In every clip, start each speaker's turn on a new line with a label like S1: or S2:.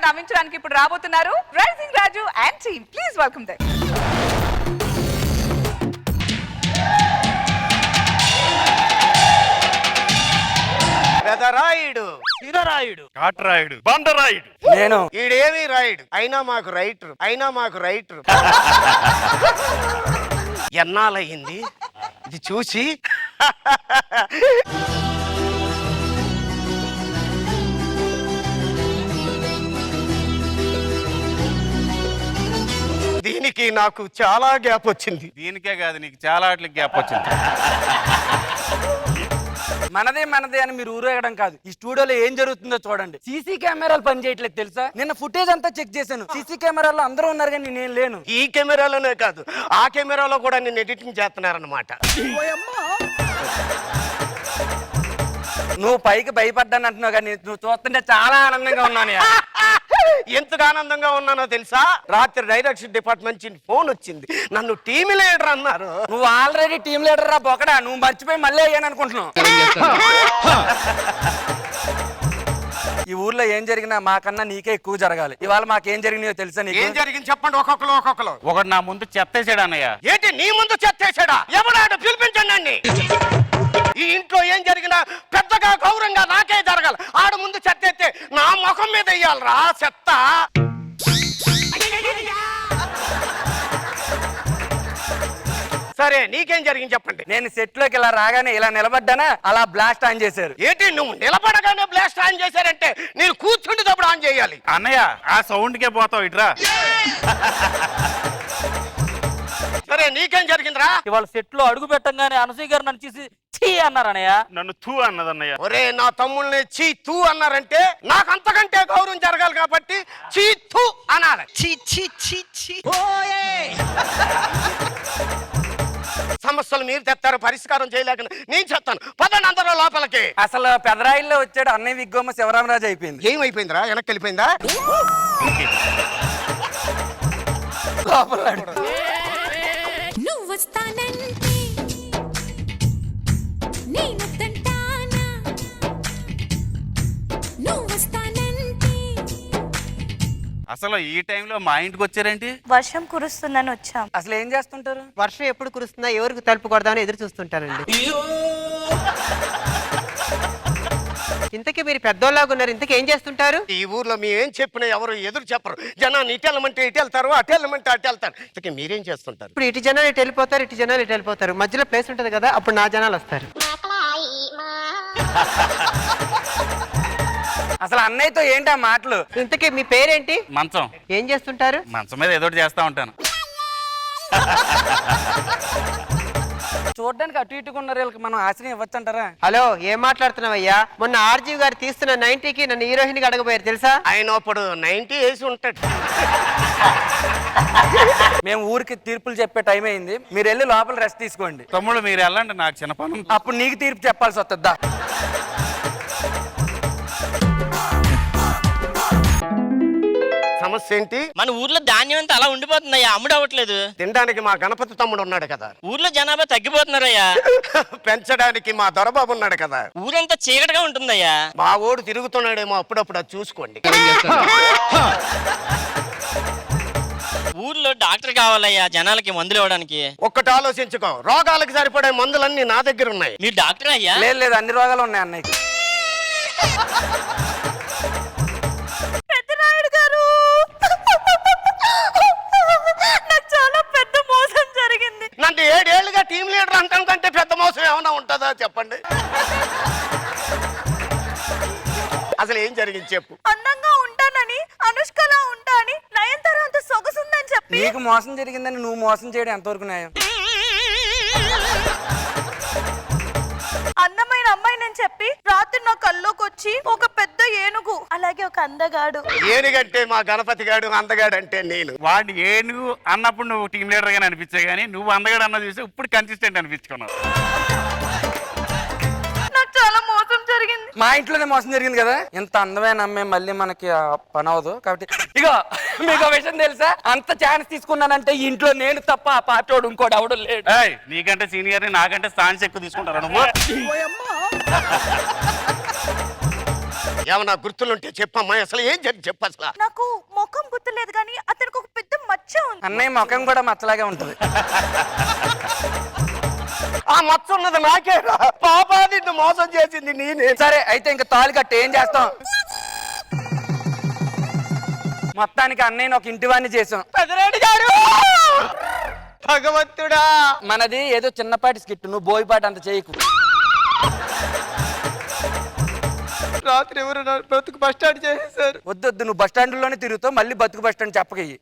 S1: నవ్వించడానికి ఇప్పుడు రాబోతున్నారు rising Raju and team. Please welcome them.
S2: Pedarayudu,
S3: Veerarayudu,
S4: Katrayudu, Bandarayudu.
S3: నేను
S2: ఈడేమి రాయుడు అయినా మాకు రైటర్ ఎన్నాళ్ళయింది ఇది చూసి. దీనికి నాకు చాలా గ్యాప్ వచ్చింది.
S4: దీనికే కాదు, నీకు చాలా వాటికి గ్యాప్ వచ్చింది.
S3: మనదే అని మీరు ఊరేగడం కాదు. ఈ స్టూడియోలో ఏం జరుగుతుందో చూడండి. సీసీ కెమెరాలు పని చేయట్లేదు తెలుసా? నిన్న ఫుటేజ్ అంతా చెక్ చేశాను. సీసీ కెమెరాలో అందరూ ఉన్నారు కానీ నేను లేను.
S2: ఈ కెమెరాలోనే కాదు, ఆ కెమెరాలో కూడా నేను ఎడిటింగ్ చేస్తున్నారన్నమాట.
S3: నువ్వు పైకి భయపడ్డాను అంటున్నావు కానీ నువ్వు చూస్తుంటే చాలా ఆనందంగా ఉన్నాను.
S2: ఎంతగా ఆనందంగా ఉన్నానో తెలుసా? రాత్రి డైరెక్షన్ డిపార్ట్మెంట్ నుంచి ఫోన్ వచ్చింది, నన్ను టీమ్ లీడర్ అన్నారు.
S3: నువ్వు ఆల్రెడీ టీమ్ లీడర్ రా బొకడా. నువ్వు మర్చిపోయి మళ్ళీ అయ్యాను అనుకుంటున్నావు. ఈ ఊర్లో ఏం జరిగినా మాకన్నా నీకే ఎక్కువ జరగాలి. ఇవాళ మాకేం జరిగినాయో తెలుసా నీకు?
S2: ఏం జరిగింది చెప్పండి ఒక్కొక్కరు.
S4: ఒకడు నా ముందు చెత్తేసాడు అన్నయ్య.
S2: ఏంటి నీ ముందు చెత్తేసాడా? ఎవడాడు? పిలిపించండి అండి. ఈ ఇంట్లో ఏం జరిగినా పెద్దగా గౌరవంగా నాకే జరగాలి. ఆడు ముందు చెత్త ఎత్తే నా ముఖం మీద వెయ్యాలరా చెత్త. సరే నీకేం జరిగింది చెప్పండి.
S3: నేను సెట్ లోకి ఇలా రాగానే ఇలా నిలబడ్డానా అలా బ్లాస్ట్ ఆన్ చేశారు.
S2: ఏంటి నువ్వు నిలబడగానే బ్లాస్ట్ ఆన్ చేశారంటే నేను కూర్చుండేటప్పుడు ఆన్ చేయాలి.
S4: అన్నయ్య ఆ సౌండ్ కే పోతావు ఇట్రా.
S2: సరే నీకేం జరిగిందిరా?
S5: ఇవాళ సెట్ లో అడుగు పెట్టంగానే అనసూయ గారు నన్ను చూసి చీ అన్నారు అన్నయ్య.
S4: నన్ను తూ అన్నదన్నయ్య.
S2: ఒరే నా తమ్ముళ్ళని చీ తూ అన్నారంటే నాకు అంతకంటే గౌరవం జరగాలి కాబట్టి చీ తూ అనాలి. చీ చీ చీ చీ. సమస్యలు మీరు తెస్తారు, పరిష్కారం చేయలేక నేను చెప్తాను. పదండి అందరూ లోపలికి.
S3: అసలు పెదరాయిల్లో వచ్చాడు అన్నయ్య విగ్గోమ శివరామరాజు అయిపోయింది.
S2: ఏమైపోయిందిరా? వెనక్కి వెళ్ళిపోయిందా?
S6: నువ్వు వస్తానంటే నేను తంటానా, నువ్వు వస్తానంటే.
S4: అసలు ఈ టైంలో మా ఇంటికి వచ్చారేంటి?
S7: వర్షం కురుస్తుందని వచ్చాం.
S3: అసలు ఏం చేస్తుంటారు?
S8: వర్షం ఎప్పుడు కురుస్తుందా, ఎవరికి తలుపు కొడదామని ఎదురు చూస్తుంటానండి. ఇంతకీ మీరు పెద్దోళ్ళగా ఉన్నారు, ఇంతకీ ఏం చేస్తుంటారు?
S2: ఈ ఊర్లో మేమేం చెప్పినా ఎవరు ఎదురు చెప్పరు. జనాన్ని ఇటు వెళ్ళమంటే ఇటు వెళ్తారు, అటు వెళ్ళమంటే అటు వెళ్తారు. ఇంతకీ మీరేం చేస్తుంటారు?
S8: ఇప్పుడు ఇటు జనాలు ఇటు వెళ్ళిపోతారు, ఇటు జనాలు ఇటు వెళ్ళిపోతారు. మధ్యలో ప్లేస్ ఉంటుంది కదా, అప్పుడు నా జనాలు వస్తారు.
S3: అసలు అన్నయ్యతో ఏంటి ఆ మాటలు?
S8: ఇంతకీ మీ పేరేంటి?
S4: మంచం.
S8: ఏం చేస్తుంటారు?
S4: మంచం మీద ఏదో ఒకటి చేస్తా ఉంటాను.
S3: చూడడానికి అటు ఇటుగా ఉన్నారు, వీళ్ళకి మనం ఆశ్రయం ఇవ్వచ్చు అంటారా?
S8: హలో, ఏం మాట్లాడుతున్నావయ్యా? మొన్న ఆర్జీవి గారు తీస్తున్న 90కి నన్ను హీరోయిన్ గా అడగబోయారు తెలుసా?
S2: ఆయన ఇప్పుడు 90 వేసి ఉంటాడు.
S3: మేము ఊరికి తీర్పులు చెప్పే టైం అయింది, మీరు వెళ్ళి లోపల రెస్ట్ తీసుకోండి.
S4: తమ్ముడు మీరు వెళ్ళండి, నాకు చిన్న పని ఉంది.
S3: అప్పుడు నీకు తీర్పు చెప్పాల్సి వస్తుందా?
S2: సమస్య ఏంటి?
S5: మన ఊర్లో ధాన్యం అంతా అలా ఉండిపోతుందయ్యా, అమ్ముడు అవ్వట్లేదు.
S2: తినడానికి మా గణపతి తమ్ముడు ఉన్నాడు కదా.
S5: ఊర్లో జనాభా తగ్గిపోతున్నారయ్యా.
S2: పెంచడానికి మా దొరబాబు ఉన్నాడు కదా.
S5: ఊరంతా చీకటిగా ఉంటుందయ్యా.
S2: మా ఓడు తిరుగుతున్నాడేమో, అప్పుడప్పుడు అది చూసుకోండి.
S5: ఊర్లో డాక్టర్ కావాలయ్యా జనాలకి మందులు ఇవ్వడానికి.
S2: ఒక్కటి ఆలోచించుకో, రోగాలకు సరిపడే మందులన్నీ నా దగ్గర ఉన్నాయి.
S5: మీరు డాక్టర్ అయ్యా?
S3: లేదు, అన్ని రోగాలు ఉన్నాయి అన్నయ్యకి.
S7: పెద్దరాయుడు గారు, నాకు చాలా పెద్ద మోసం జరిగింది.
S2: నన్ను 7 ఏళ్లుగా టీమ్ లీడర్ అంటాం కంటే పెద్ద మోసం ఏమైనా ఉంటుందా చెప్పండి. అసలు ఏం జరిగింది చెప్పు.
S7: అందంగా ఉంటానని, అనుష్కలా ఉంటా అని, నయనతార అంత సొగసుందని చెప్పి
S3: నీకు మోసం జరిగిందని నువ్వు మోసం చేయడం ఎంతవరకు న్యాయం?
S7: అందమైన అమ్మాయినని చెప్పి రాత్రి నా కల్లోకి వచ్చి ఒక పెద్ద ఏనుగు, అలాగే ఒక అందగాడు.
S2: ఏనుగంటే మా గణపతి గాడు, అందగాడు అంటే నేను.
S4: వాడిని ఏనుగు అన్నప్పుడు నువ్వు టీం లీడర్ గానే అనిపించే కానీ నువ్వు అందగాడు అన్న చూసి ఇప్పుడు కన్సిస్టెంట్ అనిపించుకున్నావు.
S7: నాకు చాలా మోసం జరిగింది.
S3: మా ఇంట్లోనే మోసం జరిగింది కదా. ఇంత అందమైన అమ్మాయి మళ్ళీ మనకి పని అవదు కాబట్టి ఇగో మీకు విషయం తెలుసా? అంత ఛాన్స్ తీసుకున్నానంటే ఇంట్లో నేను తప్ప ఆ పార్టీ ఇంకోటి అవడం లేదు.
S4: నీకంటే సీనియర్ ని నాకంటే ఛాన్స్ ఎక్కువ తీసుకుంటారా నువ్వు?
S2: ఏమన్నా గుర్తులుంటే చెప్పమ్మా, అసలు ఏం చెప్పు అసలు.
S7: నాకు ముఖం గుర్తులేదు కానీ అతనికి ఒక పెద్ద మచ్చ ఉంది.
S3: అన్నయ్య ముఖం కూడా మచ్చలాగే ఉంటుంది.
S2: ఆ మచ్చ ఉన్నది నాకే రా పాపా, నిన్ను మోసం చేసింది నేనే.
S3: సరే అయితే ఇంకా తాళి కట్టి ఏం చేస్తాం? మొత్తానికి అన్నయ్యని ఒక ఇంటివాణ్ణి చేసాం.
S8: పెదరాయుడు గారు, భగవంతుడా,
S3: మనది ఏదో చిన్నపాటి స్కిట్, నువ్వు బోయపాటి అంత చేయకు.
S8: రాత్రి ఎవరు నా బ్రతుకు బస్ స్టాండ్ చేసేసారు.
S3: వద్దు, నువ్వు బస్ స్టాండ్ లోనే తిరుగుతావు, మళ్ళీ బతుకు బస్ స్టాండ్ చెప్పకయ్యి.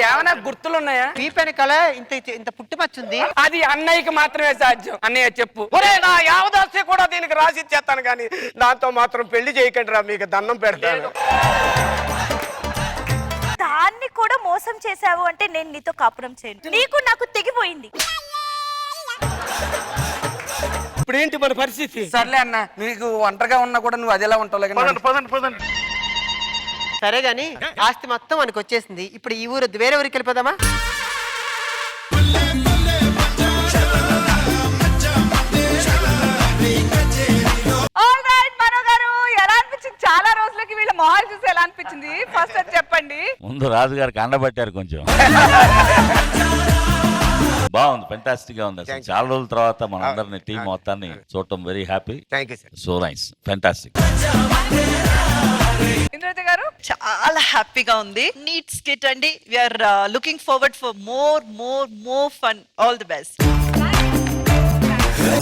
S3: ఏమైనా గుర్తులున్నాయా?
S8: పీపని కళ ఇంత ఇంత పుట్టుమచ్చుంది.
S3: అది అన్నయ్యకి మాత్రమే సాధ్యం. అన్నయ్య చెప్పు.
S2: ఒరే, నా యావదాస్తి కూడా దీనికి రాసి ఇచ్చేస్తాను కానీ దాంతో మాత్రం పెళ్లి చేయకండి రా, మీకు దండం పెడతాను.
S7: దాన్ని కూడా మోసం చేసావు అంటే నేను నీతో కాపురం చేయను. నీకు నాకు తెగిపోయింది.
S2: ఇప్పుడు ఏంటి మన పరిస్థితి?
S3: సర్లే అన్న, నీకు ఒంటరిగా ఉన్నా కూడా నువ్వు అదేలా ఉంటావు.
S4: పదండి.
S8: సరే గాని ఆస్తి మొత్తం మనకు వచ్చేసింది. ఇప్పుడు ఈ ఊరు వేరే ఊరికి వెళ్ళిపోదామా?
S1: ఆల్రైట్ మనో గారు, ఎలా అనిపించింది? చాలా రోజులకి వీళ్ళ మొహాలు చూసి ఎలా అనిపించింది ఫస్ట్ అది చెప్పండి.
S9: ముందు రాజుగారికి అండబట్టారు కొంచెం. బాగుంది, ఫెంటాస్టిక్ గా ఉంది. అసలు చాలా రోజుల తర్వాత మన అందరిని టీం మొత్తాన్ని చూడటం very happy.
S2: Thank you sir.
S9: So nice, fantastic.
S1: Indrajit garu,
S10: చాలా హ్యాపీగా ఉంది. నీట్ స్కిట్ అండి. We are looking forward for more fun. All the best.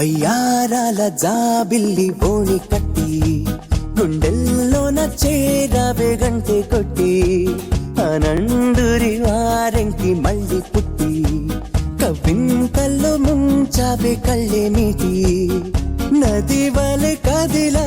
S11: వయ్యారాల జాబిల్లి బోణి కట్టి గుండెల్లోన చేరావే గంటె కొట్టి అనండురి వారెంకి మళ్ళీ పుట్టి కవింతల్లో ముంచావే కళ్ళే నీటి నది వలె కదిలా